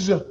guys.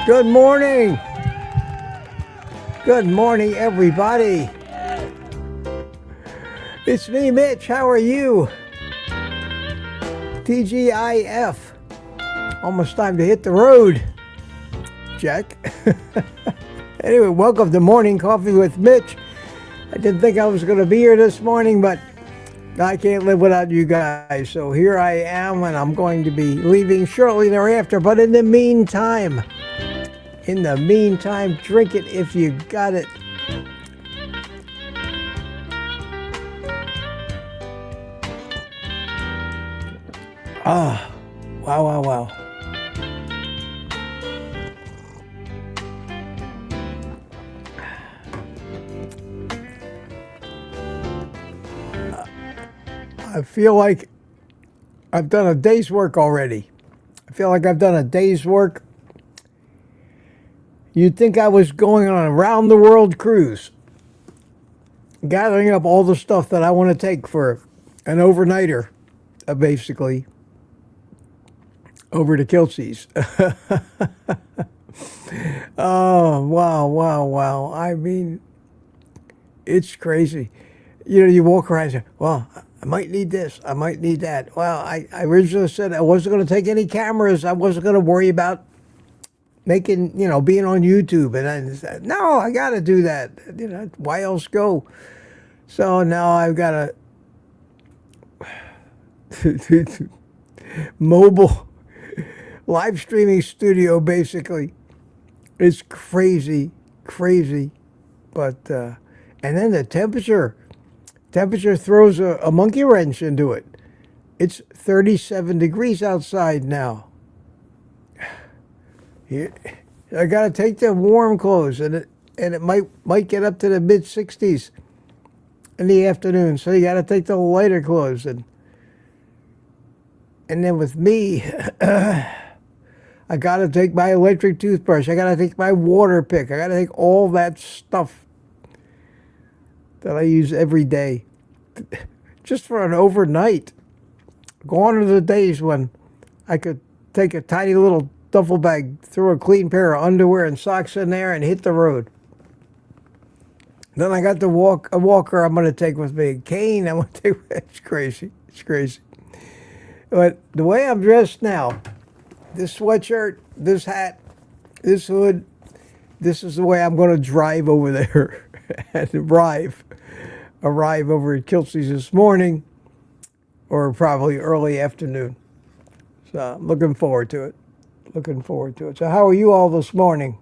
Good morning. Good morning, everybody. It's me, Mitch. How are you? TGIF. Almost time to hit the road. Check. Anyway, welcome to Morning Coffee with Mitch. I didn't think I was going to be here this morning, but I can't live without you guys. So here I am, and I'm going to be leaving shortly thereafter. But in the meantime, drink it if you got it. Ah, wow. I feel like I've done a day's work already. You'd think I was going on a round-the-world cruise, gathering up all the stuff that I want to take for an overnighter, basically, over to Kelsey's. Oh, wow. I mean, it's crazy. You know, you walk around and say, well, I might need this, I might need that. Well, I originally said I wasn't going to take any cameras. I wasn't going to worry about making, being on YouTube. And I said, no, I got to do that. Why else go? So now I've got a mobile live streaming studio, basically. It's crazy. But, and then the temperature throws a monkey wrench into it. It's 37 degrees outside now. I got to take the warm clothes, and it might get up to the mid 60s in the afternoon. So you got to take the lighter clothes, and then with me, I got to take my electric toothbrush. I got to take my water pick. I got to take all that stuff that I use every day, just for an overnight. Gone are the days when I could take a tiny little duffel bag, throw a clean pair of underwear and socks in there, and hit the road. Then I got a walker I'm going to take with me, a cane I'm going to take. It's crazy. But the way I'm dressed now, this sweatshirt, this hat, this hood, this is the way I'm going to drive over there and arrive over at Kelsey's this morning, or probably early afternoon. So I'm looking forward to it. So how are you all this morning?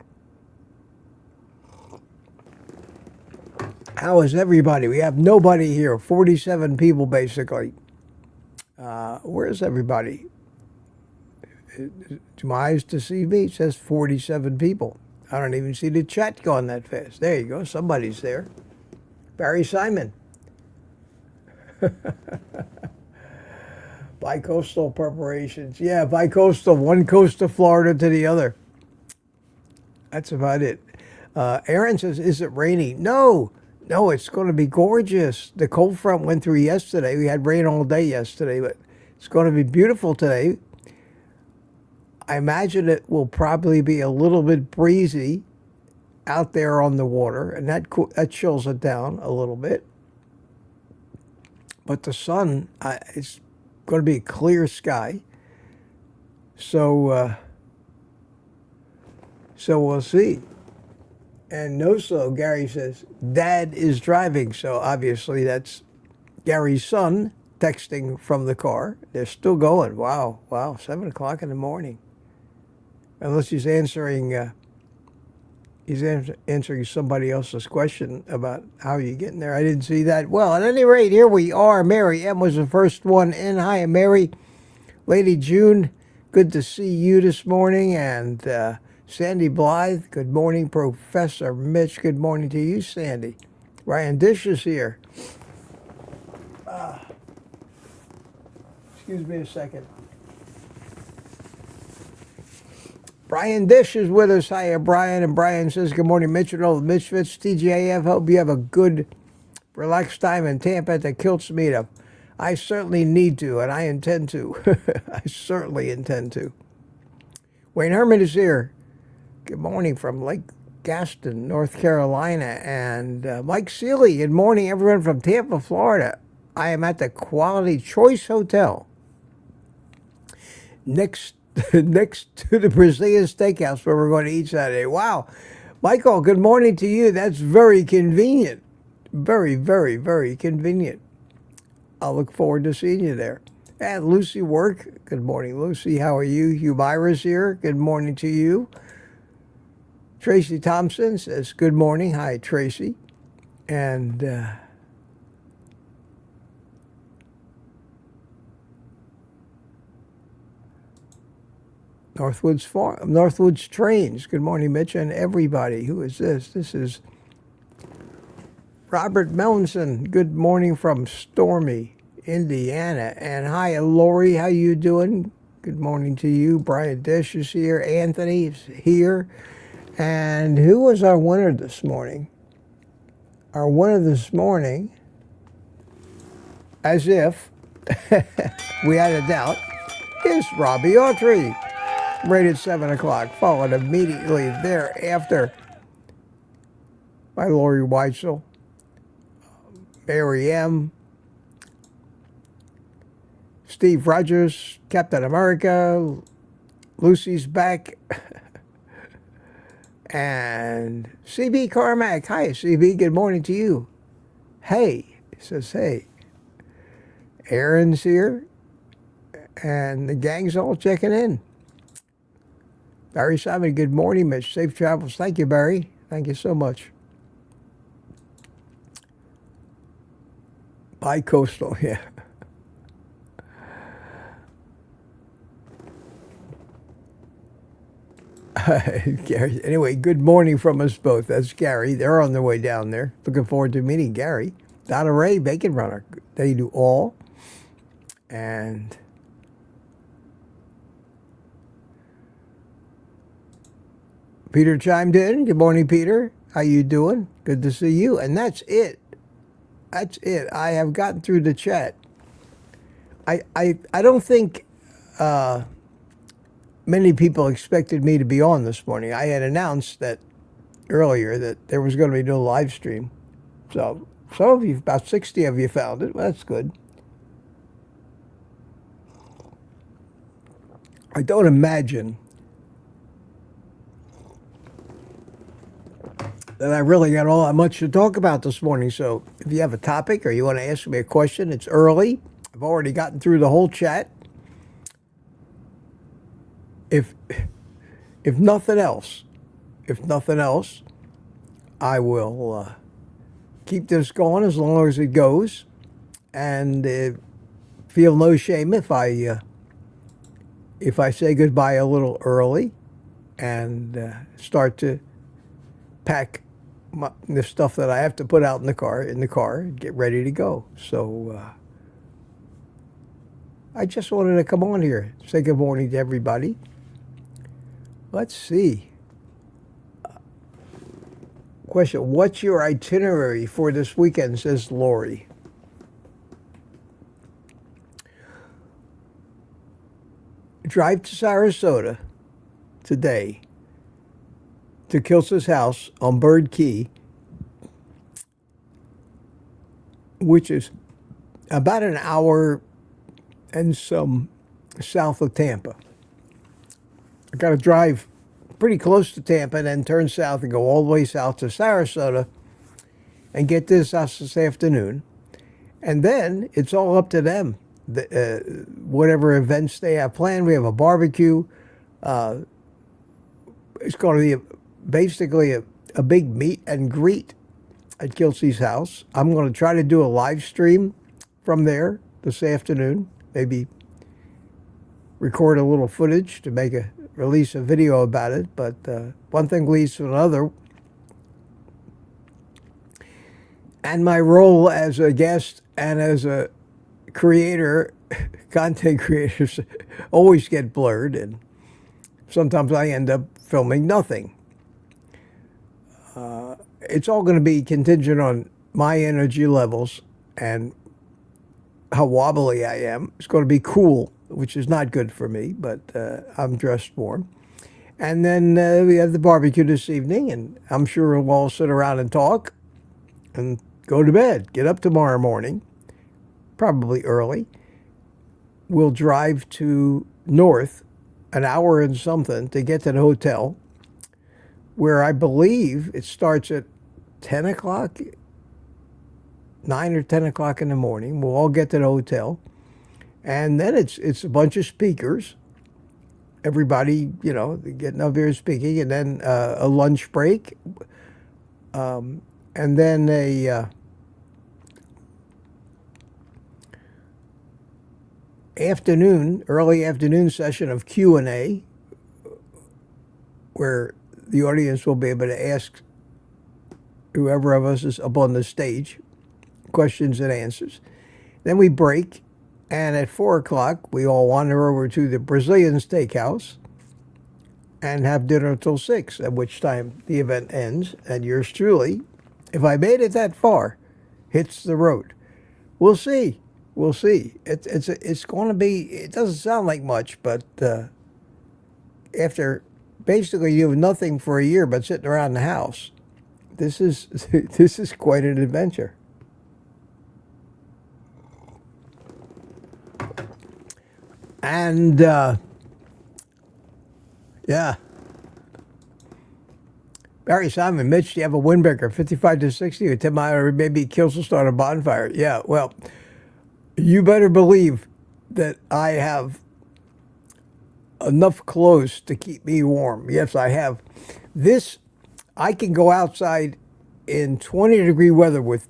How is everybody? We have nobody here. 47 people, basically. Where's everybody? To my eyes to see me, it says 47 people. I don't even see the chat going that fast. There you go. Somebody's there. Barry Simon. Bi-coastal preparations. Yeah, bi-coastal. One coast of Florida to the other. That's about it. Aaron says, is it raining? No, it's going to be gorgeous. The cold front went through yesterday. We had rain all day yesterday, but it's going to be beautiful today. I imagine it will probably be a little bit breezy out there on the water, and that chills it down a little bit. But the sun, it's going to be a clear sky. So we'll see. And Gary says, Dad is driving. So obviously that's Gary's son texting from the car. They're still going. Wow, 7 o'clock in the morning. Unless he's answering He's answering somebody else's question about how you getting there. I didn't see that. Well, at any rate, here we are. Mary M was the first one in. Hi, Mary. Lady June, good to see you this morning. And Sandy Blythe, good morning. Professor Mitch, good morning to you, Sandy. Ryan Dish is here. Excuse me a second. Brian Dish is with us. Hiya, Brian. And Brian says, good morning, Mitch and all the Misfits. TGIF, hope you have a good, relaxed time in Tampa at the Kilts meetup. I certainly need to, and I intend to. I certainly intend to. Wayne Herman is here. Good morning from Lake Gaston, North Carolina. And Mike Seeley, good morning, everyone from Tampa, Florida. I am at the Quality Choice Hotel next to the Brazilian Steakhouse where we're going to eat Saturday. Wow. Michael, good morning to you. That's very convenient. Very, very, very convenient. I'll look forward to seeing you there. And Lucy Work, good morning, Lucy. How are you? Hugh Byra's here. Good morning to you. Tracy Thompson says, good morning. Hi, Tracy. And Northwoods Trains. Good morning, Mitch, and everybody. Who is this? This is Robert Melanson. Good morning from Stormy, Indiana. And hi, Lori. How you doing? Good morning to you. Brian Dish is here. Anthony is here. And who was our winner this morning? Our winner this morning, as if we had a doubt, is Robbie Autry. Rated 7 o'clock, followed immediately thereafter by Lori Weitzel, Mary M., Steve Rogers, Captain America, Lucy's back, and CB Carmack. Hi, CB, good morning to you. Hey, it says hey. Aaron's here, and the gang's all checking in. Barry Simon, good morning, Mitch. Safe travels. Thank you, Barry. Thank you so much. Bi-coastal, yeah. Gary. Anyway, good morning from us both. That's Gary. They're on their way down there. Looking forward to meeting Gary. Donna Ray, Bacon Runner. They do all. And Peter chimed in. Good morning, Peter. How you doing? Good to see you. And that's it. That's it. I have gotten through the chat. I don't think many people expected me to be on this morning. I had announced that earlier that there was going to be no live stream. So some of you, about 60 of you found it. Well, that's good. I don't imagine that I really got all that much to talk about this morning. So if you have a topic or you want to ask me a question, it's early. I've already gotten through the whole chat. If nothing else, I will keep this going as long as it goes, and feel no shame if I say goodbye a little early and start to pack the stuff that I have to put out in the car and get ready to go. So I just wanted to come on here, say good morning to everybody. Let's see. Question, what's your itinerary for this weekend, says Lori. Drive to Sarasota today to Kilsa's house on Bird Key, which is about an hour and some south of Tampa. I got to drive pretty close to Tampa and then turn south and go all the way south to Sarasota and get this house this afternoon. And then it's all up to them. Whatever events they have planned. We have a barbecue. It's going to be basically a big meet and greet at Kelsey's house. I'm going to try to do a live stream from there this afternoon. Maybe record a little footage to release a video about it. But one thing leads to another. And my role as a guest and as a creator, content creators, always get blurred, and sometimes I end up filming nothing. It's all going to be contingent on my energy levels and how wobbly I am. It's going to be cool, which is not good for me, but I'm dressed warm. And then we have the barbecue this evening, and I'm sure we'll all sit around and talk and go to bed. Get up tomorrow morning, probably early. We'll drive to North, an hour and something, to get to the hotel, where I believe it starts at 10 o'clock, 9 or 10 o'clock in the morning. We'll all get to the hotel. And then it's a bunch of speakers. Everybody, getting up there speaking. And then a lunch break. And then early afternoon session of Q&A, where the audience will be able to ask whoever of us is up on the stage questions and answers. Then we break, and at 4 o'clock, we all wander over to the Brazilian steakhouse and have dinner until 6, at which time the event ends, and yours truly, if I made it that far, hits the road. We'll see. We'll see. It's going to be, it doesn't sound like much, but after basically you have nothing for a year but sitting around the house, this is quite an adventure. And yeah. Barry Simon, Mitch, do you have a windbreaker, 55 to 60 or 10 mile, or maybe kills will start a bonfire? Yeah, well, you better believe that I have enough clothes to keep me warm. Yes, I have. I can go outside in 20-degree weather with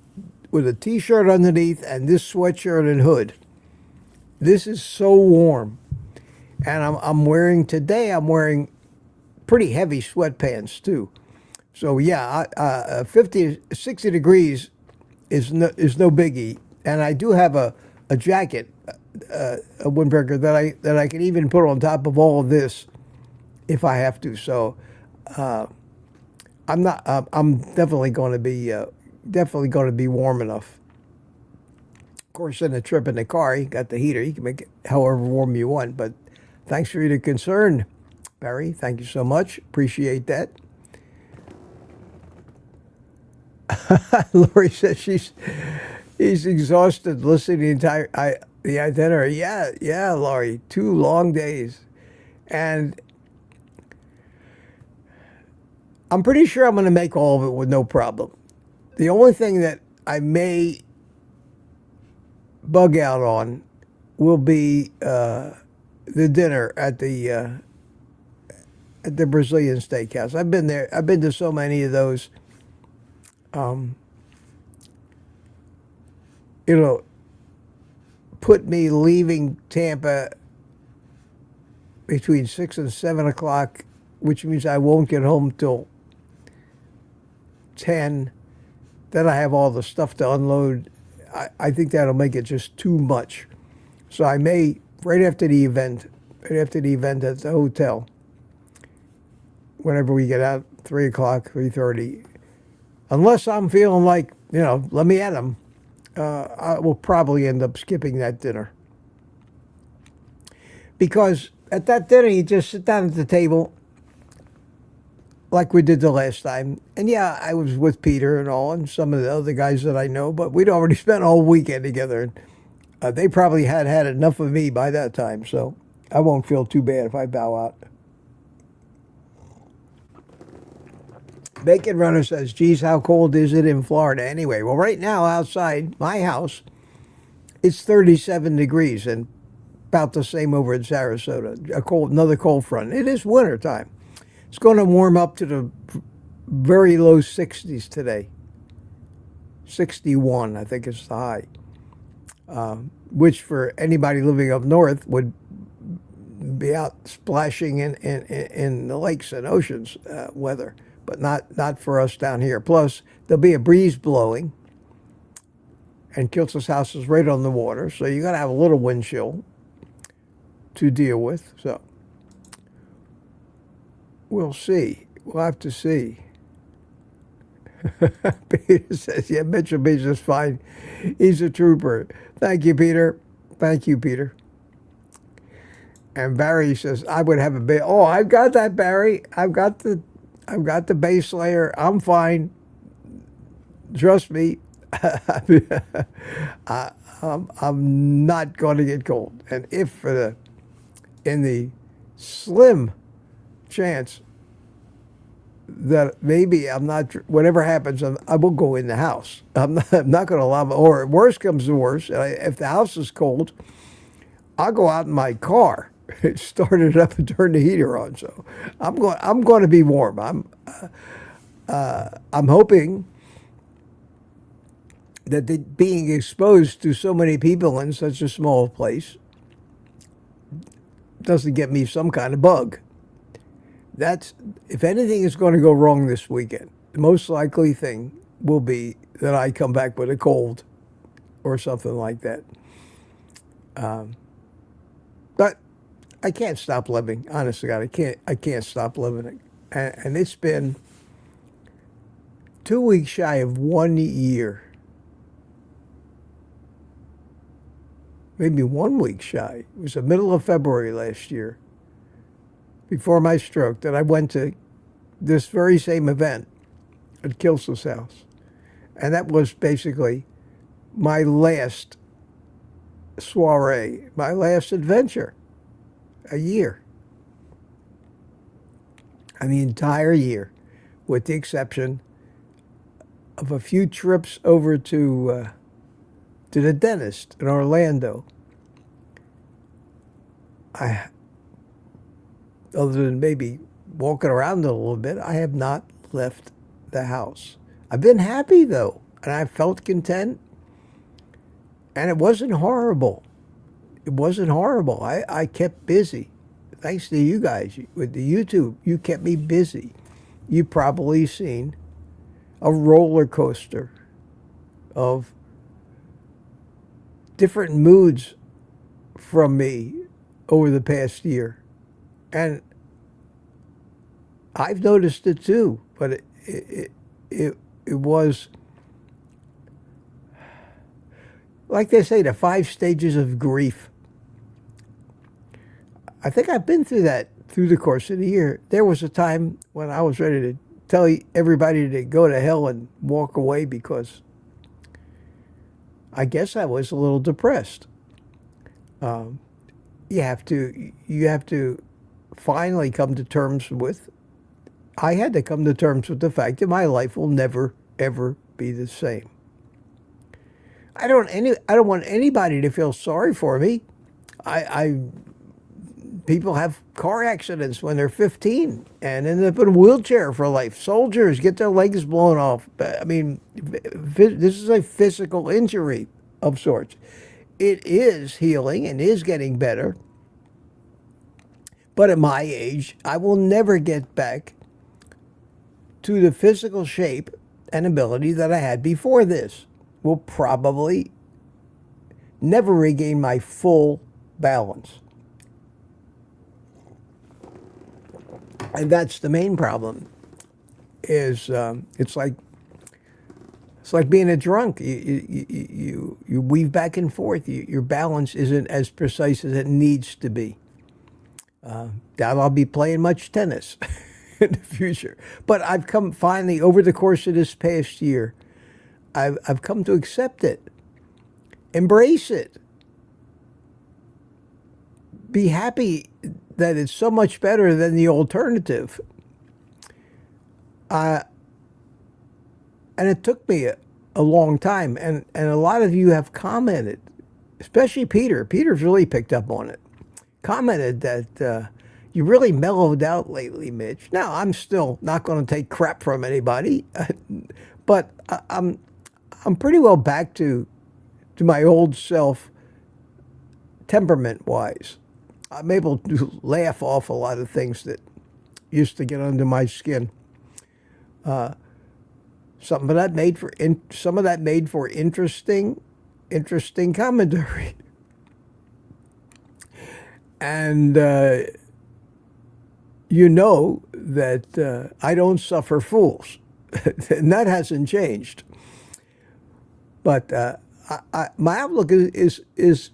a t-shirt underneath and this sweatshirt and hood. This is so warm. And I'm wearing pretty heavy sweatpants too. So yeah, 50, 60 degrees is no biggie. And I do have a jacket, a windbreaker that I can even put on top of all of this if I have to. So I'm definitely going to be warm enough. Of course, in the trip in the car, you got the heater. You can make it however warm you want. But thanks for your concern, Barry. Thank you so much. Appreciate that. Lori says he's exhausted listening to the itinerary. Yeah, Lori, 2 long days. And I'm pretty sure I'm going to make all of it with no problem. The only thing that I may bug out on will be the dinner at the Brazilian steakhouse. I've been there. I've been to so many of those. It'll put me leaving Tampa between 6 and 7 o'clock, which means I won't get home till 10. Then I have all the stuff to unload. I think that'll make it just too much. So I may, right after the event at the hotel, whenever we get out, 3 o'clock, 3:30, unless I'm feeling like, let me at them, I will probably end up skipping that dinner. Because at that dinner, you just sit down at the table like we did the last time. And yeah, I was with Peter and all, and some of the other guys that I know, but we'd already spent a whole weekend together. And they probably had enough of me by that time, so I won't feel too bad if I bow out. Bacon Runner says, geez, how cold is it in Florida anyway? Well, right now outside my house, it's 37 degrees and about the same over in Sarasota. Another cold front. It is winter time. It's going to warm up to the very low 60s today. 61, I think is the high. Which for anybody living up north would be out splashing in the lakes and oceans weather, but not for us down here. Plus, there'll be a breeze blowing, and Kiltz's house is right on the water, so you got to have a little wind chill to deal with. So we'll see. We'll have to see. Peter says, yeah, Mitch will be just fine. He's a trooper. Thank you, Peter. Thank you, Peter. And Barry says, I would have a base. Oh, I've got that, Barry. I've got the base layer. I'm fine. Trust me. I'm not going to get cold. And if in the slim chance that maybe I'm not, whatever happens, I will go in the house. I'm not going to allow, or worst comes to worst, if the house is cold, I'll go out in my car, start it up and turn the heater on. So I'm going to be warm. I'm hoping that being exposed to so many people in such a small place doesn't get me some kind of bug. That's, if anything is going to go wrong this weekend, the most likely thing will be that I come back with a cold or something like that. But I can't stop living. Honest to God, I can't stop living. And it's been 2 weeks shy of 1 year. Maybe 1 week shy. It was the middle of February last year, before my stroke, that I went to this very same event at Kiltz's house. And that was basically my last soiree, my last adventure, a year. And the entire year, with the exception of a few trips over to the dentist in Orlando. Other than maybe walking around a little bit, I have not left the house. I've been happy, though, and I felt content, and it wasn't horrible. It wasn't horrible. I kept busy. Thanks to you guys with the YouTube, you kept me busy. You've probably seen a roller coaster of different moods from me over the past year. And I've noticed it too, but it was, like they say, the 5 stages of grief. I think I've been through that through the course of the year. There was a time when I was ready to tell everybody to go to hell and walk away because I guess I was a little depressed. You have to finally come to terms with, I had to come to terms with the fact that my life will never, ever be the same. I don't want anybody to feel sorry for me. People have car accidents when they're 15 and end up in a wheelchair for life. Soldiers get their legs blown off. I mean, this is a physical injury of sorts. It is healing and is getting better. But at my age, I will never get back to the physical shape and ability that I had before this. Will probably never regain my full balance. And that's the main problem. Is it's like being a drunk. You weave back and forth. Your balance isn't as precise as it needs to be. Doubt I'll be playing much tennis in the future. But I've come finally, over the course of this past year, I've come to accept it, embrace it, be happy that it's so much better than the alternative. And it took me a long time, and a lot of you have commented, especially Peter. Peter's really picked up on it. Commented that You really mellowed out lately, Mitch. Now, I'm still not going to take crap from anybody, but I'm pretty well back to my old self, temperament-wise. I'm able to laugh off a lot of things that used to get under my skin. Some of that made for interesting commentary, and you know that I don't suffer fools, and that hasn't changed. But my outlook is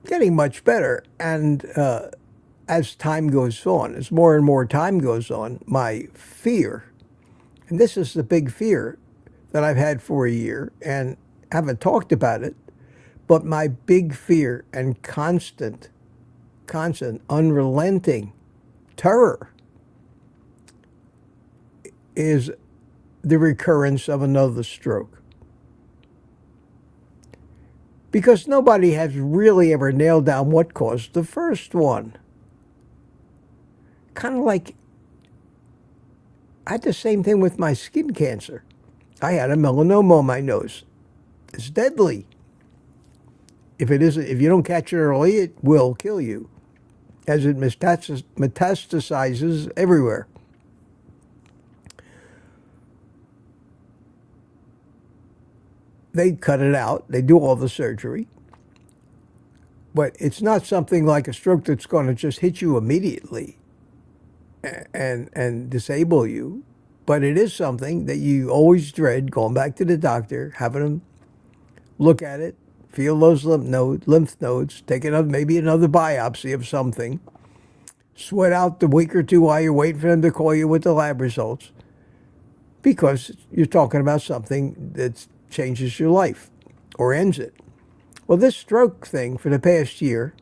getting much better, and as time goes on, as more and more time goes on, my fear, and this is the big fear that I've had for a year and haven't talked about it, but my big fear and constant, unrelenting terror is the recurrence of another stroke. Because nobody has really ever nailed down what caused the first one. Kind of like, I had the same thing with my skin cancer. I had a melanoma on my nose. It's deadly. If you don't catch it early, it will kill you, as it metastasizes everywhere. They cut it out. They do all the surgery. But it's not something like a stroke that's going to just hit you immediately and disable you. But it is something that you always dread, going back to the doctor, having them look at it, feel those lymph nodes, take maybe another biopsy of something, sweat out the week or two while you're waiting for them to call you with the lab results, because you're talking about something that changes your life or ends it. Well, this stroke thing for the past year,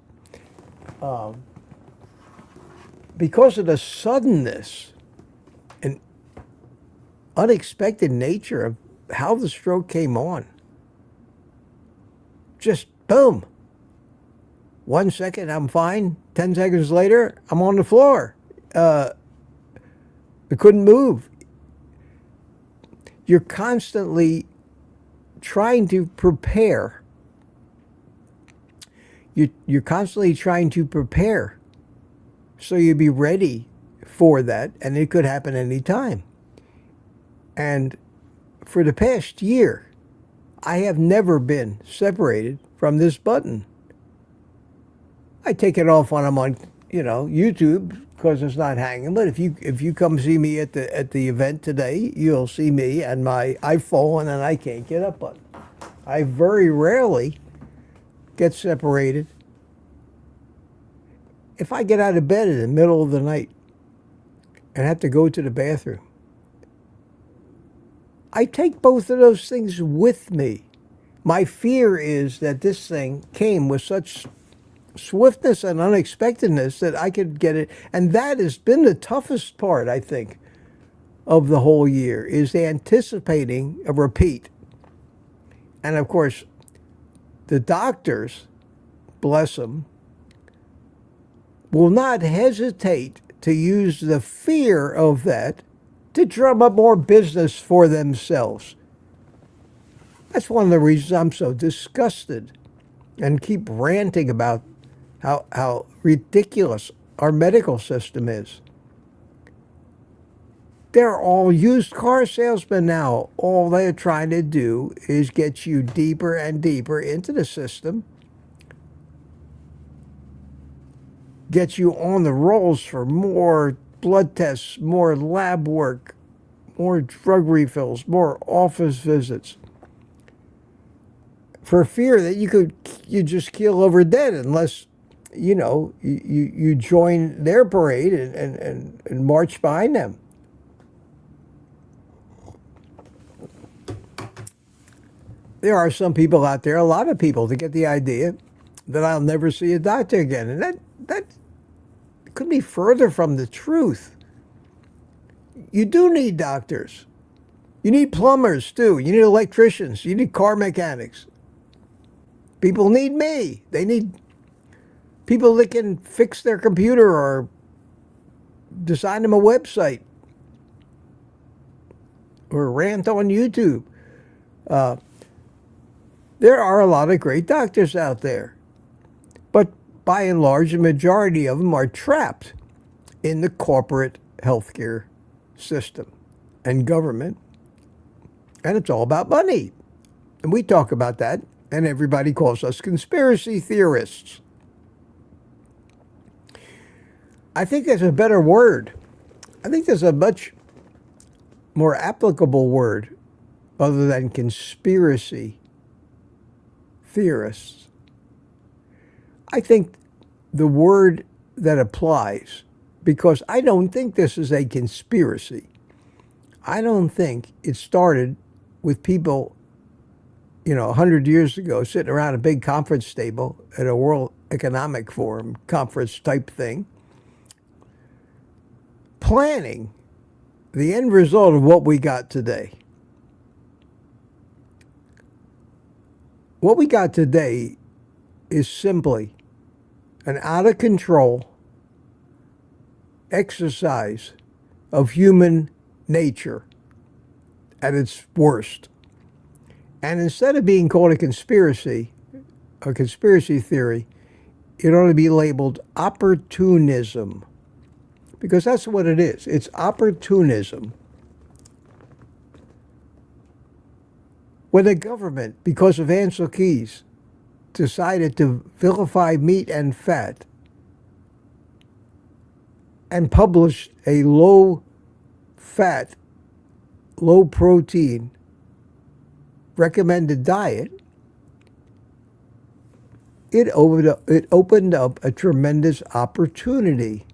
because of the suddenness and unexpected nature of how the stroke came on, just boom. 1 second, I'm fine. 10 seconds later, I'm on the floor. I couldn't move. You're constantly trying to prepare. You're constantly trying to prepare so you'll be ready for that, and it could happen any time. And for the past year, I have never been separated from this button. I take it off when I'm on, YouTube, because it's not hanging. But if you come see me at the event today, you'll see me and my I've fallen and I can't get up button. I very rarely get separated. If I get out of bed in the middle of the night and have to go to the bathroom, I take both of those things with me. My fear is that this thing came with such swiftness and unexpectedness that I could get it. And that has been the toughest part, I think, of the whole year, is anticipating a repeat. And of course, the doctors, bless them, will not hesitate to use the fear of that to drum up more business for themselves. That's one of the reasons I'm so disgusted and keep ranting about how ridiculous our medical system is. They're all used car salesmen now. All they're trying to do is get you deeper and deeper into the system, get you on the rolls for more blood tests, more lab work, more drug refills, more office visits, for fear that you just keel over dead unless you join their parade and march behind them. There are some people out there, a lot of people, that get the idea that I'll never see a doctor again, and that couldn't be further from the truth. You do need doctors. You need plumbers too. You need electricians. You need car mechanics. People need me. They need People that can fix their computer or design them a website or rant on YouTube. There are a lot of great doctors out there, but by and large, the majority of them are trapped in the corporate healthcare system and government, and it's all about money. And we talk about that, and everybody calls us conspiracy theorists. I think there's a better word. I think there's a much more applicable word other than conspiracy theorists. I think the word that applies, because I don't think this is a conspiracy. I don't think it started with people, 100 years ago sitting around a big conference table at a World Economic Forum conference type thing, planning the end result of what we got today. What we got today is simply an out-of-control exercise of human nature at its worst. And instead of being called a conspiracy theory, it ought to be labeled opportunism. Because that's what it is. It's opportunism. When the government, because of Ansel Keys, decided to vilify meat and fat and published a low-fat, low-protein recommended diet, it opened up a tremendous opportunity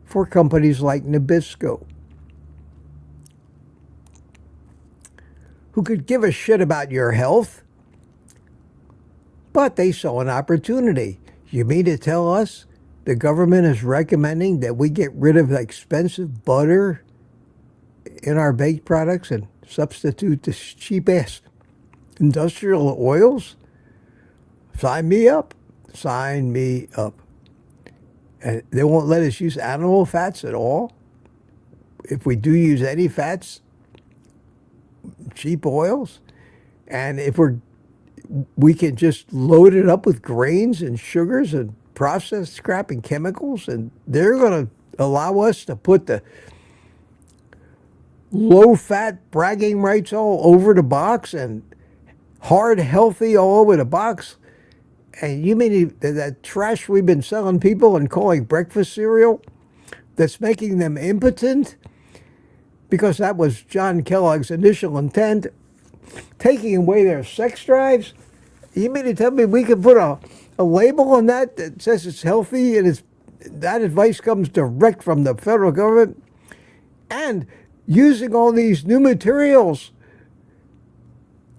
for companies like Nabisco, who could give a shit about your health, but they saw an opportunity. You mean to tell us the government is recommending that we get rid of expensive butter in our baked products and substitute this cheap-ass industrial oils? Sign me up. Sign me up. And they won't let us use animal fats at all. If we do use any fats, cheap oils. And if we can just load it up with grains and sugars and processed crap and chemicals, and they're going to allow us to put the low-fat bragging rights all over the box and hard, healthy all over the box. And you mean that trash we've been selling people and calling breakfast cereal that's making them impotent? Because that was John Kellogg's initial intent, taking away their sex drives? You mean to tell me we could put a label on that says it's healthy and that advice comes direct from the federal government? And using all these new materials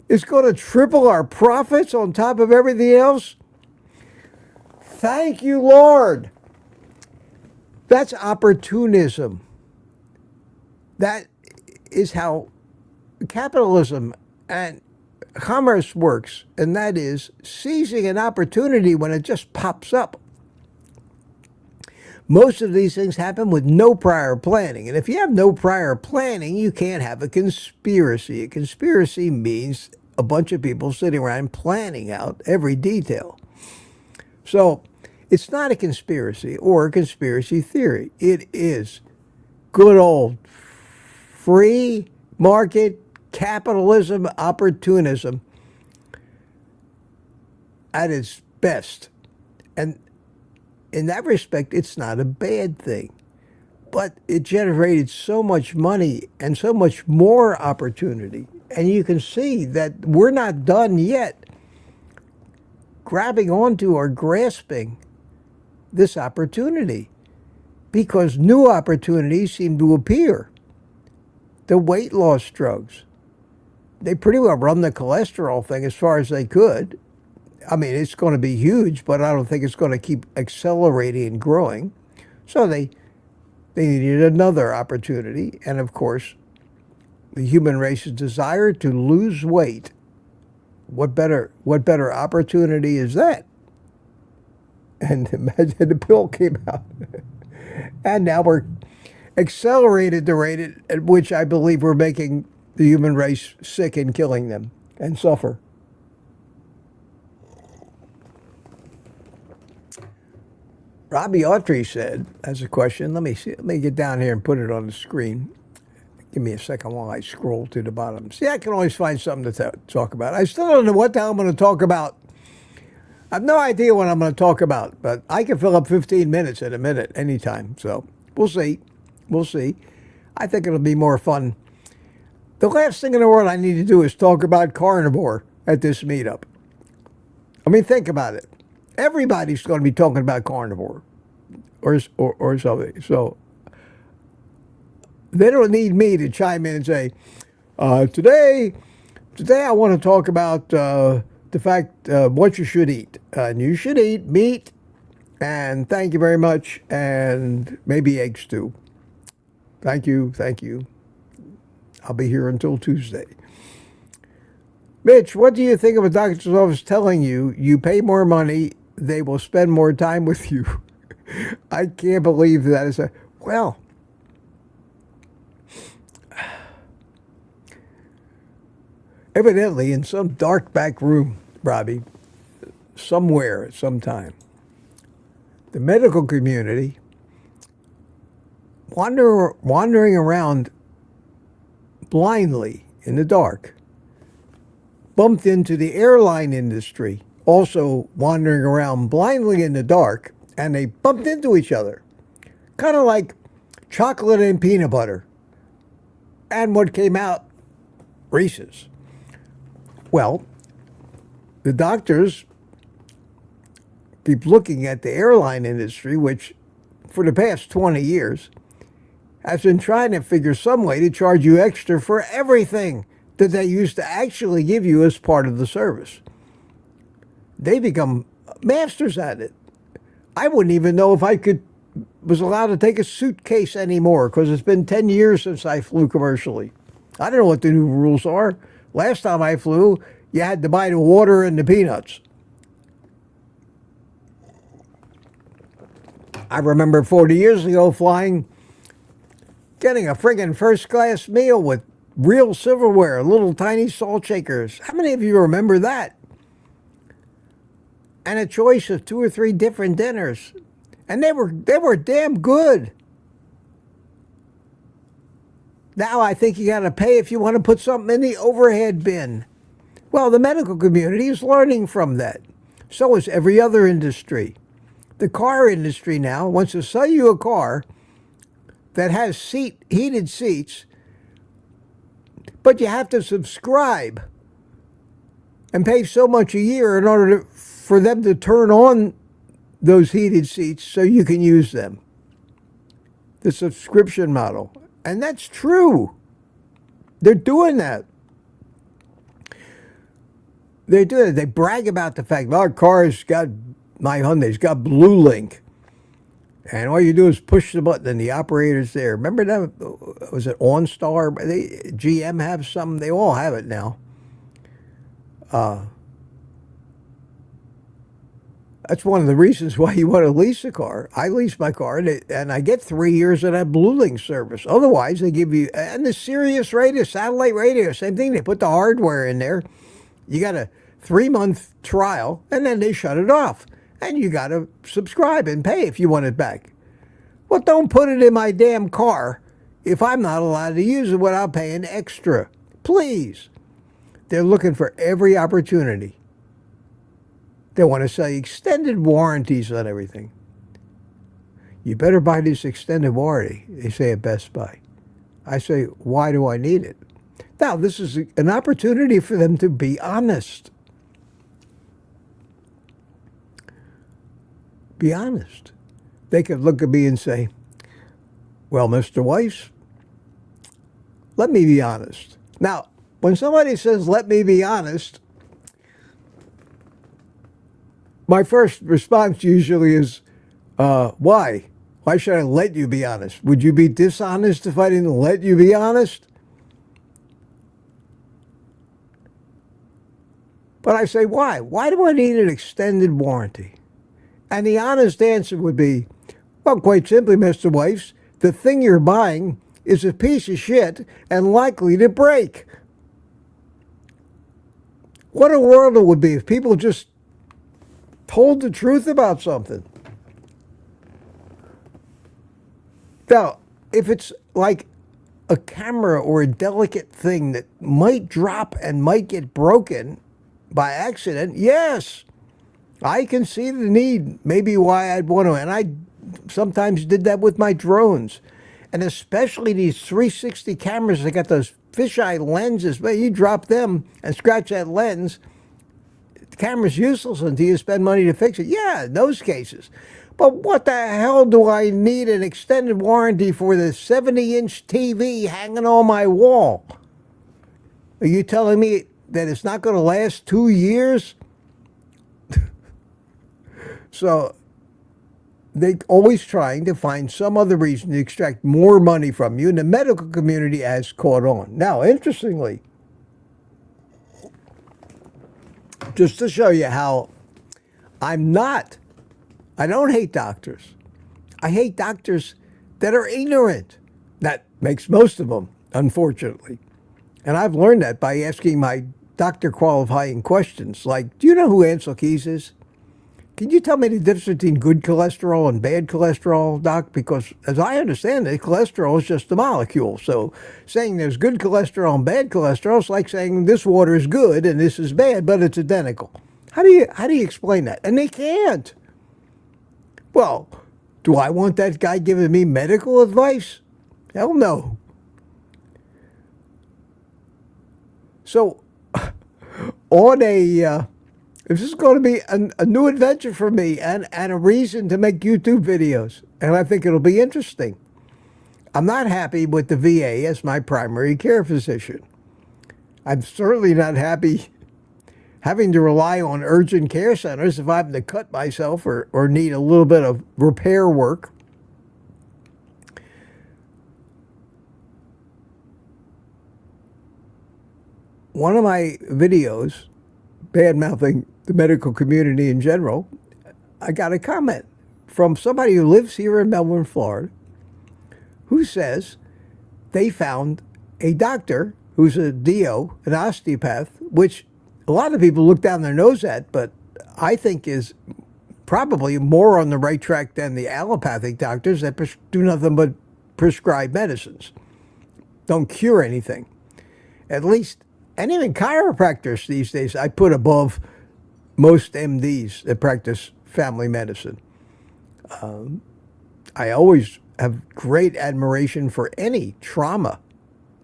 is going to triple our profits on top of everything else? Thank you, Lord. That's opportunism. That is how capitalism and commerce works, and that is seizing an opportunity when it just pops up. Most of these things happen with no prior planning, and if you have no prior planning, you can't have a conspiracy. A conspiracy means a bunch of people sitting around planning out every detail. So it's not a conspiracy or a conspiracy theory. It is good old free market capitalism, opportunism at its best. And in that respect, it's not a bad thing. But it generated so much money and so much more opportunity. And you can see that we're not done yet grabbing onto or grasping this opportunity, because new opportunities seem to appear. The weight loss drugs, they pretty well run the cholesterol thing as far as they could. I mean, it's going to be huge, but I don't think it's going to keep accelerating and growing. So they needed another opportunity. And of course, the human race's desire to lose weight. What better opportunity is that? And imagine the bill came out. And now we're accelerated the rate at which I believe we're making the human race sick and killing them and suffer. Robbie Autry said, as a question, let me get down here and put it on the screen. Give me a second while I scroll to the bottom. See, I can always find something to talk about. I still don't know what the hell I'm going to talk about. I have no idea what I'm going to talk about, but I can fill up 15 minutes in a minute anytime. So we'll see. We'll see. I think it'll be more fun. The last thing in the world I need to do is talk about carnivore at this meetup. I mean, think about it. Everybody's going to be talking about carnivore or something. So they don't need me to chime in and say, today I want to talk about the fact what you should eat. And you should eat meat, and thank you very much, and maybe eggs too. Thank you. I'll be here until Tuesday. Mitch, what do you think of a doctor's office telling you you pay more money, they will spend more time with you? I can't believe that is well, evidently in some dark back room, Robbie, somewhere at some time, the medical community wandering around blindly in the dark bumped into the airline industry, also wandering around blindly in the dark, and they bumped into each other. Kind of like chocolate and peanut butter. And what came out? Reese's. Well, the doctors keep looking at the airline industry, which for the past 20 years has been trying to figure some way to charge you extra for everything that they used to actually give you as part of the service. They become masters at it. I wouldn't even know if I was allowed to take a suitcase anymore because it's been 10 years since I flew commercially. I don't know what the new rules are. Last time I flew, you had to buy the water and the peanuts. I remember 40 years ago flying, getting a friggin' first class meal with real silverware, little tiny salt shakers. How many of you remember that? And a choice of 2 or 3 different dinners. And they were damn good. Now I think you got to pay if you want to put something in the overhead bin. Well, the medical community is learning from that. So is every other industry. The car industry now wants to sell you a car that has heated seats, but you have to subscribe and pay so much a year in order for them to turn on those heated seats so you can use them. The subscription model. And that's true. They're doing that. They do it. They brag about the fact our car's got, my Hyundai's got Blue Link. And all you do is push the button and the operator's there. Remember that? Was it OnStar? GM have some. They all have it now. That's one of the reasons why you want to lease a car. I lease my car, and I get 3 years of that Blue Link service. Otherwise, they give you, and the Sirius radio, satellite radio, same thing. They put the hardware in there. You got a 3-month trial, and then they shut it off. And you got to subscribe and pay if you want it back. Well, don't put it in my damn car if I'm not allowed to use it without paying extra. Please. They're looking for every opportunity. They want to sell you extended warranties on everything. You better buy this extended warranty, they say at Best Buy. I say, why do I need it? Now, this is an opportunity for them to be honest. Be honest. They could look at me and say, well, Mr. Weiss, let me be honest. Now, when somebody says, let me be honest, my first response usually is, why? Why should I let you be honest? Would you be dishonest if I didn't let you be honest? But I say, why? Why do I need an extended warranty? And the honest answer would be, well, quite simply, Mr. Weiss, the thing you're buying is a piece of shit and likely to break. What a world it would be if people just told the truth about something. Now, if it's like a camera or a delicate thing that might drop and might get broken by accident, yes, I can see the need, maybe why I'd want to. And I sometimes did that with my drones. And especially these 360 cameras that got those fisheye lenses. But you drop them and scratch that lens, the camera's useless until you spend money to fix it. Yeah, in those cases. But what the hell do I need an extended warranty for the 70-inch TV hanging on my wall? Are you telling me that it's not going to last 2 years? So they're always trying to find some other reason to extract more money from you, and the medical community has caught on. Now, interestingly, just to show you how I don't hate doctors. I hate doctors that are ignorant. That makes most of them, unfortunately. And I've learned that by asking my doctor qualifying questions like, do you know who Ansel Keys is? Can you tell me the difference between good cholesterol and bad cholesterol, Doc? Because as I understand it, cholesterol is just a molecule. So saying there's good cholesterol and bad cholesterol is like saying this water is good and this is bad, but it's identical. How do you explain that? And they can't. Well, do I want that guy giving me medical advice? Hell no. So this is going to be a new adventure for me and a reason to make YouTube videos. And I think it'll be interesting. I'm not happy with the VA as my primary care physician. I'm certainly not happy having to rely on urgent care centers if I happen to cut myself or need a little bit of repair work. One of my videos, bad-mouthing the medical community in general, I got a comment from somebody who lives here in Melbourne, Florida, who says they found a doctor who's a DO, an osteopath, which a lot of people look down their nose at, but I think is probably more on the right track than the allopathic doctors that do nothing but prescribe medicines, don't cure anything. At least, and even chiropractors these days I put above most MDs that practice family medicine. I always have great admiration for any trauma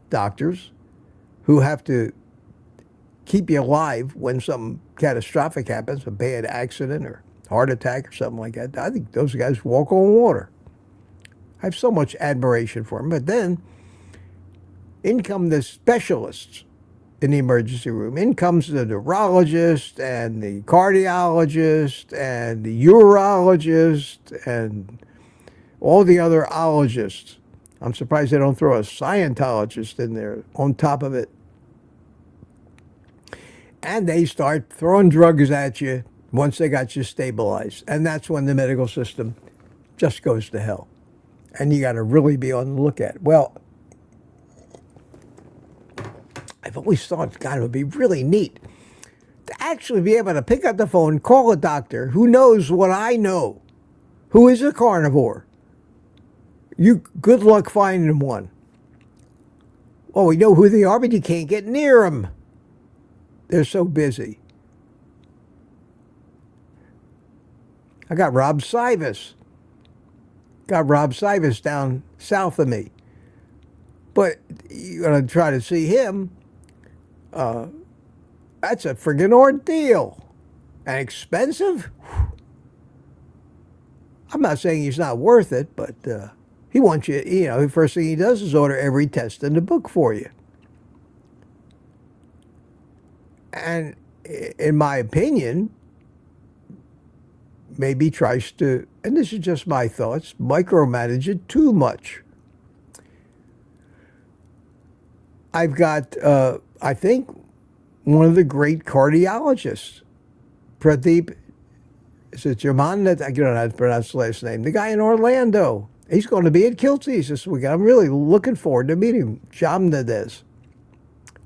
doctors who have to keep you alive when something catastrophic happens, a bad accident or heart attack or something like that. I think those guys walk on water. I have so much admiration for them. But then in come the specialists in the emergency room. In comes the neurologist and the cardiologist and the urologist and all the other ologists. I'm surprised they don't throw a Scientologist in there on top of it. And they start throwing drugs at you once they got you stabilized. And that's when the medical system just goes to hell. And you got to really be on the lookout. Well, I've always thought, God, it would be really neat to actually be able to pick up the phone, call a doctor who knows what I know, who is a carnivore. You good luck finding one. Well, we know who they are, but you can't get near them. They're so busy. I got Rob Sivas. Got Rob Sivas down south of me. But you're going to try to see him. That's a friggin' ordeal. And expensive? I'm not saying he's not worth it, but he wants you, the first thing he does is order every test in the book for you. And in my opinion, maybe tries to, and this is just my thoughts, micromanage it too much. I've got, I think, one of the great cardiologists, Pradeep Is it Jaman? I don't know how to pronounce the last name. The guy in Orlando. He's going to be at Kilties this weekend. I'm really looking forward to meeting him. Jamnades.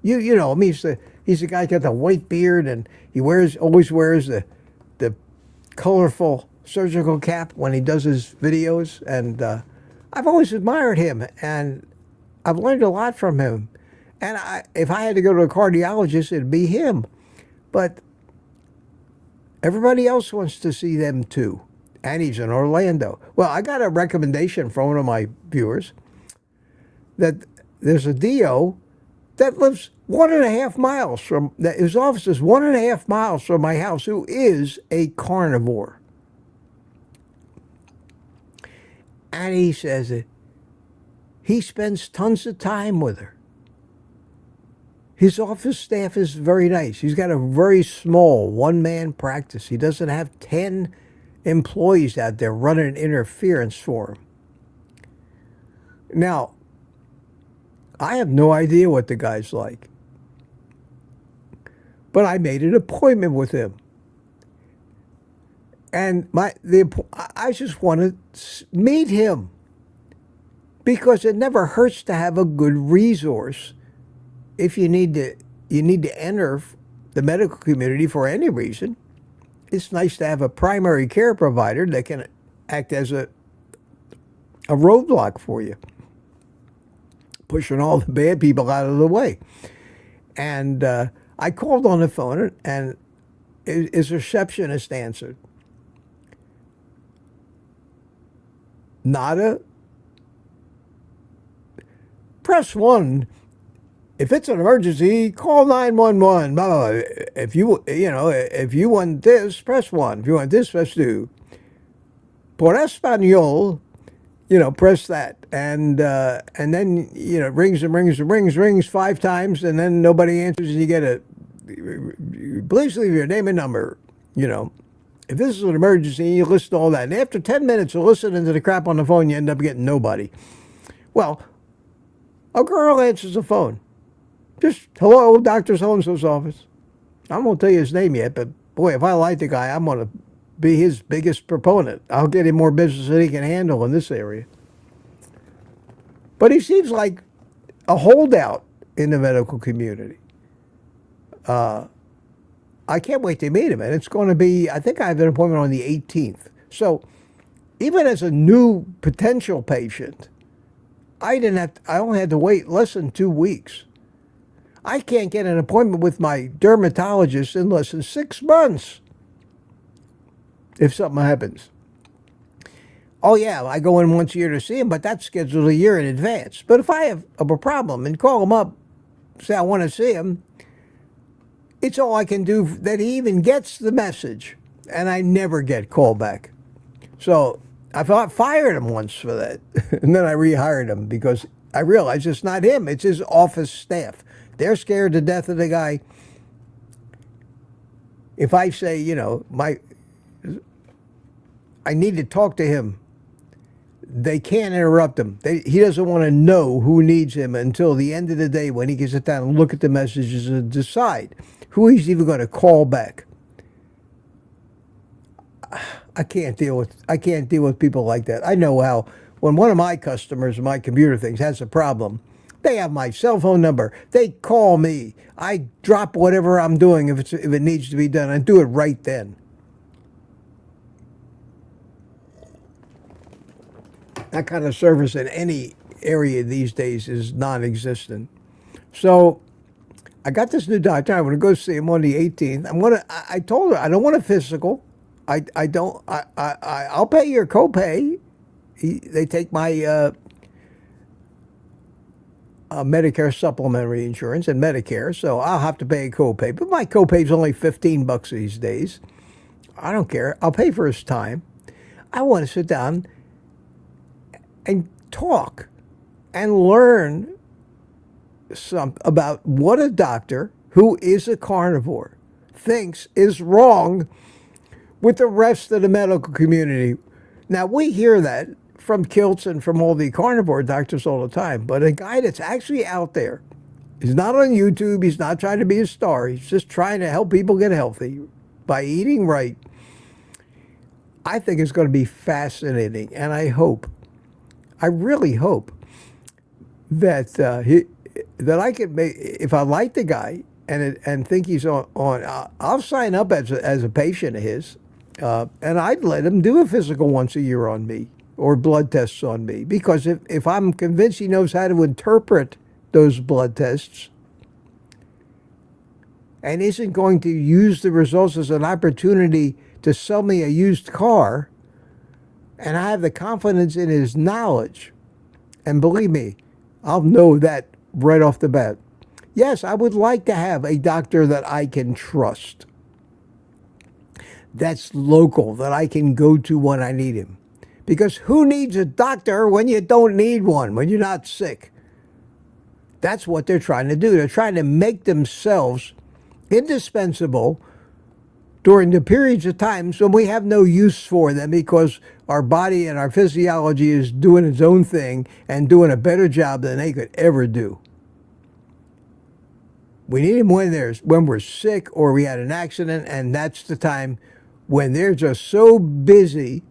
You know him. He's the guy got the white beard, and he always wears the colorful surgical cap when he does his videos. And I've always admired him, and I've learned a lot from him. And if I had to go to a cardiologist, it'd be him. But everybody else wants to see them too. And he's in Orlando. Well, I got a recommendation from one of my viewers that there's a DO that lives 1.5 miles from, his office is 1.5 miles from my house, who is a carnivore. And he says that he spends tons of time with her. His office staff is very nice. He's got a very small one-man practice. He doesn't have 10 employees out there running interference for him. Now, I have no idea what the guy's like. But I made an appointment with him. And I just want to meet him. Because it never hurts to have a good resource if you need to enter the medical community for any reason. It's nice to have a primary care provider that can act as a roadblock for you, pushing all the bad people out of the way. And I called on the phone, and his receptionist answered. Nada. Press 1. If it's an emergency, call 911. Blah, blah, blah. If you want this, press 1. If you want this, press 2. Por español, press that. And then, rings and rings and rings 5 times, and then nobody answers, and you get please leave your name and number. If this is an emergency, you listen to all that. And after 10 minutes of listening to the crap on the phone, you end up getting nobody. Well, a girl answers the phone. Just, hello, Dr. So-and-so's office. I won't tell you his name yet, but boy, if I like the guy, I'm going to be his biggest proponent. I'll get him more business than he can handle in this area. But he seems like a holdout in the medical community. I can't wait to meet him, and it's going to be, I think I have an appointment on the 18th. So even as a new potential patient, I only had to wait less than 2 weeks. I can't get an appointment with my dermatologist in less than 6 months if something happens. Oh, yeah, I go in once a year to see him, but that's scheduled a year in advance. But if I have a problem and call him up, say I want to see him, it's all I can do that he even gets the message, and I never get called back. So I fired him once for that, and then I rehired him because I realized it's not him, it's his office staff. They're scared to death of the guy. If I say, I need to talk to him, they can't interrupt him. He doesn't want to know who needs him until the end of the day when he can sit down and look at the messages and decide who he's even going to call back. I can't deal with people like that. I know how when one of my customers, my computer things, has a problem, they have my cell phone number. They call me. I drop whatever I'm doing if it needs to be done. I do it right then. That kind of service in any area these days is non-existent. So I got this new doctor. I'm going to go see him on the 18th. I told her I don't want a physical. I'll pay your copay. They take my Medicare supplementary insurance and Medicare, so I'll have to pay a copay. But my copay is only $15 these days. I don't care. I'll pay for his time. I want to sit down and talk and learn about what a doctor who is a carnivore thinks is wrong with the rest of the medical community. Now, we hear that from Kilts and from all the carnivore doctors all the time, but a guy that's actually out there, he's not on YouTube, he's not trying to be a star, he's just trying to help people get healthy by eating right. I think it's going to be fascinating, and I really hope that that I could make, if I like the guy and think he's on I'll sign up as a patient of his, and I'd let him do a physical once a year on me or blood tests on me, because if I'm convinced he knows how to interpret those blood tests and isn't going to use the results as an opportunity to sell me a used car, and I have the confidence in his knowledge, and believe me, I'll know that right off the bat. Yes, I would like to have a doctor that I can trust, that's local, that I can go to when I need him. Because who needs a doctor when you don't need one, when you're not sick? That's what they're trying to do. They're trying to make themselves indispensable during the periods of times when we have no use for them, because our body and our physiology is doing its own thing and doing a better job than they could ever do. We need them when we're sick or we had an accident, and that's the time when they're just so busy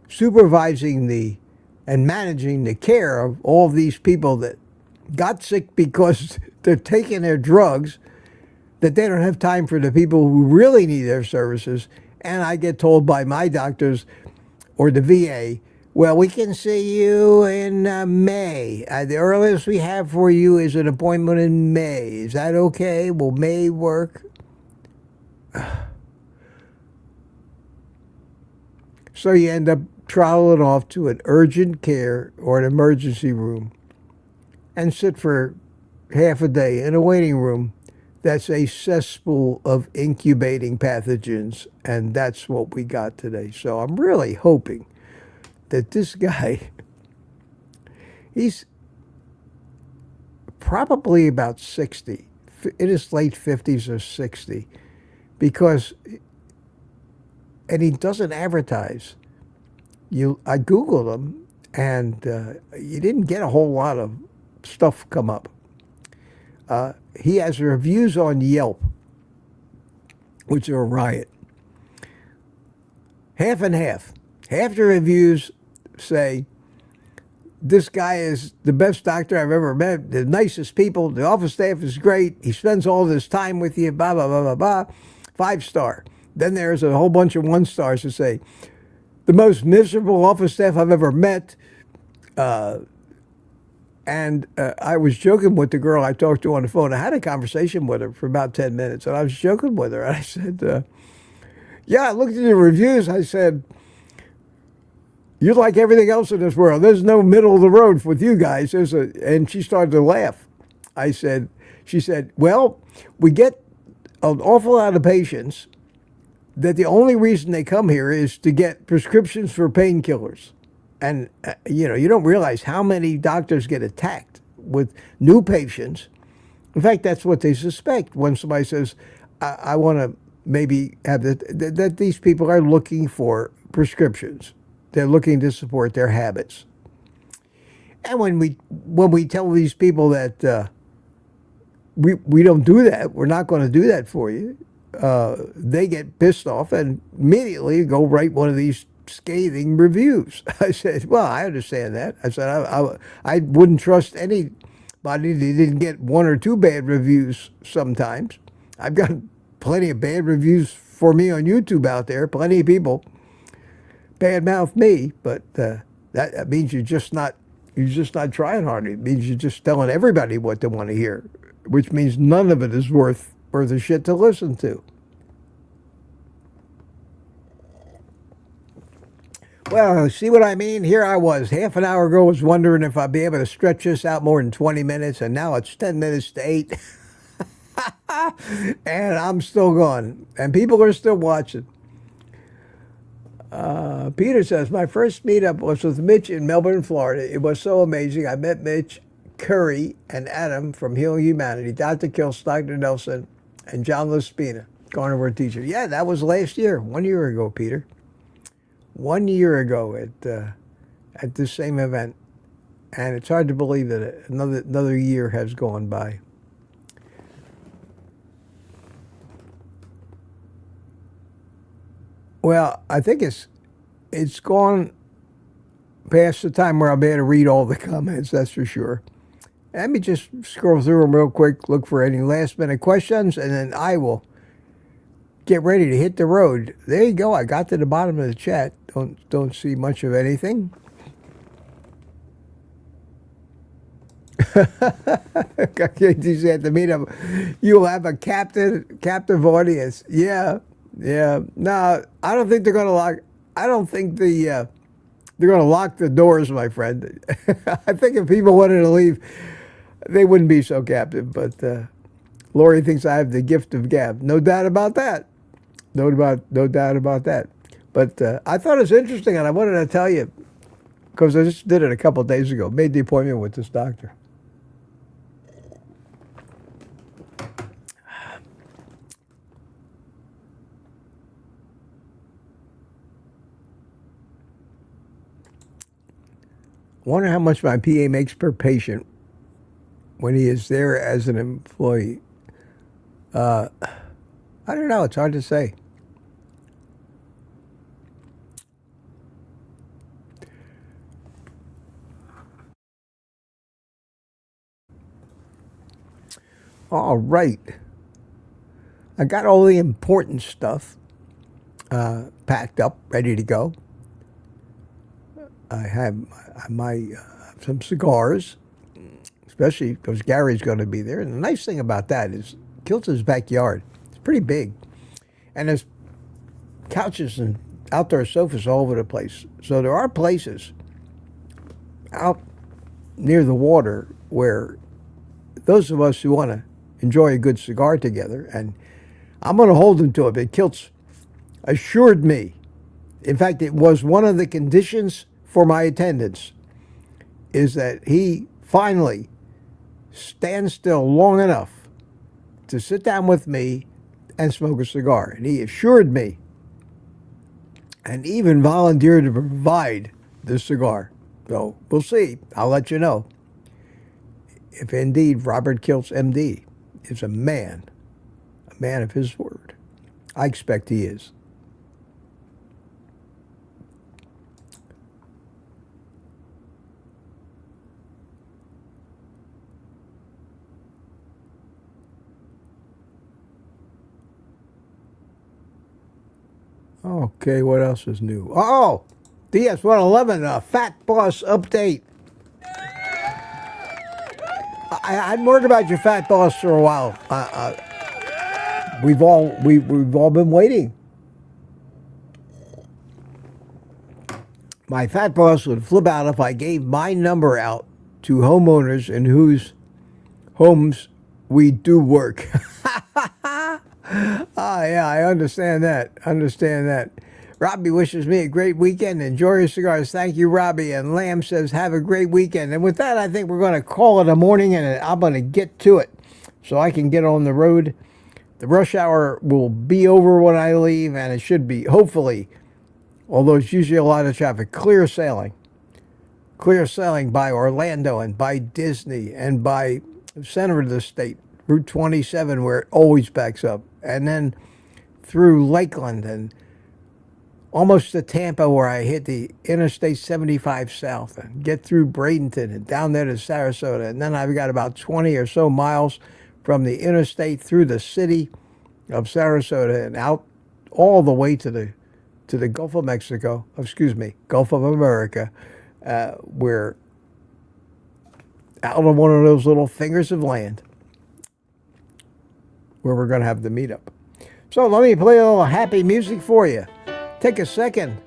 supervising and managing the care of all these people that got sick because they're taking their drugs, that they don't have time for the people who really need their services. And I get told by my doctors or the VA, well, we can see you in May. The earliest we have for you is an appointment in May. Is that okay? Will May work? So you end up troweling off to an urgent care or an emergency room and sit for half a day in a waiting room that's a cesspool of incubating pathogens, and that's what we got today. So I'm really hoping that this guy, he's probably about 60, in his late 50s or 60, because, and he doesn't advertise. I Googled him, and you didn't get a whole lot of stuff come up. He has reviews on Yelp, which are a riot. Half and half. Half the reviews say, this guy is the best doctor I've ever met, the nicest people, the office staff is great, he spends all this time with you, blah, blah, blah, blah, blah. 5-star. Then there's a whole bunch of 1-stars that say, the most miserable office staff I've ever met. And I was joking with the girl I talked to on the phone. I had a conversation with her for about 10 minutes, and I was joking with her. And I said, yeah, I looked at the reviews. I said, you're like everything else in this world. There's no middle of the road with you guys. And she started to laugh. She said, well, we get an awful lot of patients that the only reason they come here is to get prescriptions for painkillers. And, you don't realize how many doctors get attacked with new patients. In fact, that's what they suspect when somebody says, I want to maybe have that these people are looking for prescriptions. They're looking to support their habits. And when we tell these people that we don't do that, we're not going to do that for you, they get pissed off and immediately go write one of these scathing reviews. I said, well, I understand that. I said, I wouldn't trust anybody that didn't get 1 or 2 bad reviews sometimes. I've got plenty of bad reviews for me on YouTube out there. Plenty of people badmouth me, but that means you're just not trying hard. It means you're just telling everybody what they want to hear, which means none of it is worth a shit to listen to. Well, see what I mean? Here I was, half an hour ago, was wondering if I'd be able to stretch this out more than 20 minutes, and now it's 10 minutes to 8. And I'm still going, and people are still watching. Peter says, my first meetup was with Mitch in Melbourne, Florida. It was so amazing. I met Mitch, Curry, and Adam from Healing Humanity, Dr. Kills, Dr. Nelson, and John Laspina, carnivore teacher. Yeah, that was last year, 1 year ago, Peter. 1 year ago at this same event. And it's hard to believe that another year has gone by. Well, I think it's gone past the time where I'll be able to read all the comments, that's for sure. Let me just scroll through them real quick, look for any last-minute questions, and then I will get ready to hit the road. There you go. I got to the bottom of the chat. Don't see much of anything. You said to meet him, you'll have a captive audience. Yeah. No, I don't think they're going to lock. I don't think they're going to lock the doors, my friend. I think if people wanted to leave, they wouldn't be so captive. But Lori thinks I have the gift of gab. No doubt about that. No doubt about that. But I thought it was interesting, and I wanted to tell you, because I just did it a couple of days ago. Made the appointment with this doctor. Wonder how much my PA makes per patient when he is there as an employee. I don't know. It's hard to say. All right. I got all the important stuff packed up, ready to go. I have some cigars, especially because Gary's going to be there. And the nice thing about that is Kiltz's backyard. It's pretty big. And there's couches and outdoor sofas all over the place. So there are places out near the water where those of us who want to enjoy a good cigar together, and I'm going to hold him to it, but Kiltz assured me, in fact, it was one of the conditions for my attendance, is that he finally stands still long enough to sit down with me and smoke a cigar. And he assured me and even volunteered to provide the cigar. So we'll see. I'll let you know if indeed Robert Kiltz, MD, is a man of his word. I expect he is. Okay, what else is new? Oh, DS111, Fat Boss update. I'd worried about your Fat Boss for a while. We've all been waiting. My Fat Boss would flip out if I gave my number out to homeowners in whose homes we do work. Yeah, I understand that. Robbie wishes me a great weekend. Enjoy your cigars. Thank you, Robbie. And Lamb says, have a great weekend. And with that, I think we're going to call it a morning, and I'm going to get to it so I can get on the road. The rush hour will be over when I leave, and it should be, hopefully, although it's usually a lot of traffic, clear sailing. Clear sailing by Orlando and by Disney and by the center of the state, Route 27, where it always backs up, and then through Lakeland and almost to Tampa, where I hit the Interstate 75 South and get through Bradenton and down there to Sarasota. And then I've got about 20 or so miles from the interstate through the city of Sarasota and out all the way to the Gulf of Mexico, Gulf of America, we're out on one of those little fingers of land where we're going to have the meetup. So let me play a little happy music for you. Take a second.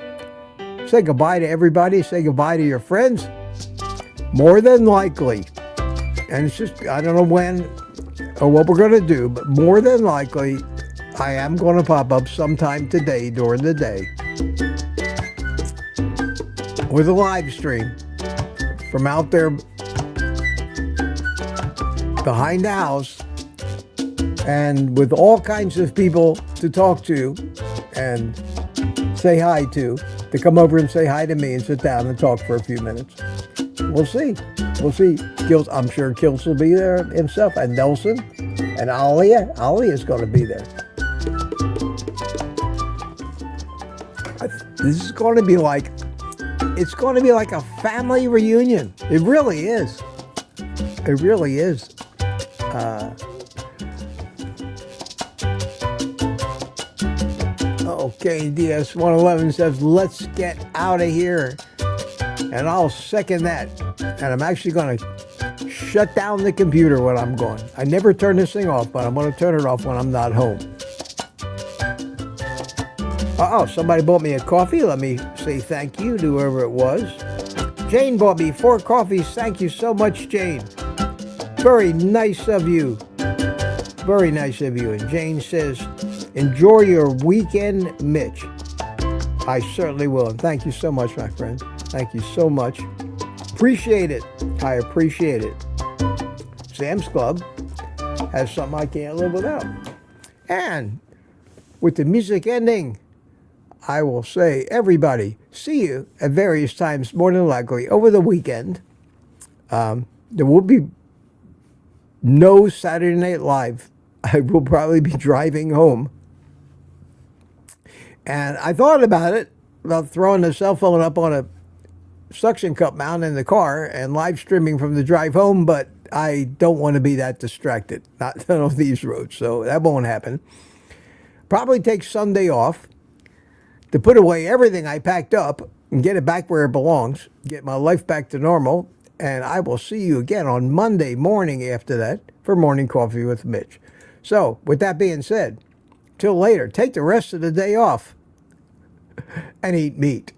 Say goodbye to everybody. Say goodbye to your friends. More than likely, and it's just, I don't know when or what we're going to do, but more than likely, I am going to pop up sometime today during the day with a live stream from out there behind the house, and with all kinds of people to talk to and say hi to come over and say hi to me and sit down and talk for a few minutes. We'll see. I'm sure Kiltz will be there himself, and Nelson, and Ali is going to be there. This is going to be like, it's going to be like a family reunion. It really is. It really is. Okay, DS111 says, let's get out of here. And I'll second that. And I'm actually going to shut down the computer when I'm gone. I never turn this thing off, but I'm going to turn it off when I'm not home. Uh-oh, somebody bought me a coffee. Let me say thank you to whoever it was. Jane bought me 4 coffees. Thank you so much, Jane. Very nice of you. Very nice of you. And Jane says, enjoy your weekend, Mitch. I certainly will. And thank you so much, my friend. Thank you so much. Appreciate it. I appreciate it. Sam's Club has something I can't live without. And with the music ending, I will say, everybody, see you at various times, more than likely, over the weekend. There will be no Saturday Night Live. I will probably be driving home. And I thought about it, about throwing the cell phone up on a suction cup mount in the car and live streaming from the drive home, but I don't want to be that distracted, not on these roads, so that won't happen. Probably take Sunday off to put away everything I packed up and get it back where it belongs, get my life back to normal, and I will see you again on Monday morning after that for Morning Coffee with Mitch. So, with that being said, till later, take the rest of the day off and eat meat.